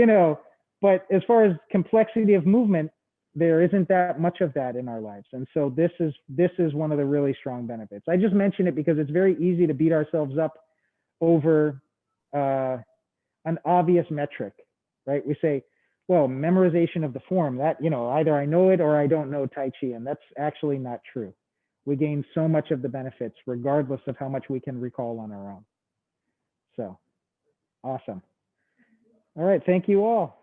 but as far as complexity of movement, there isn't that much of that in our lives. And so this is one of the really strong benefits. I just mention it because it's very easy to beat ourselves up over an obvious metric, right? We say, well, memorization of the form, that, either I know it or I don't know Tai Chi, and that's actually not true. We gain so much of the benefits regardless of how much we can recall on our own. So, awesome. All right, thank you all.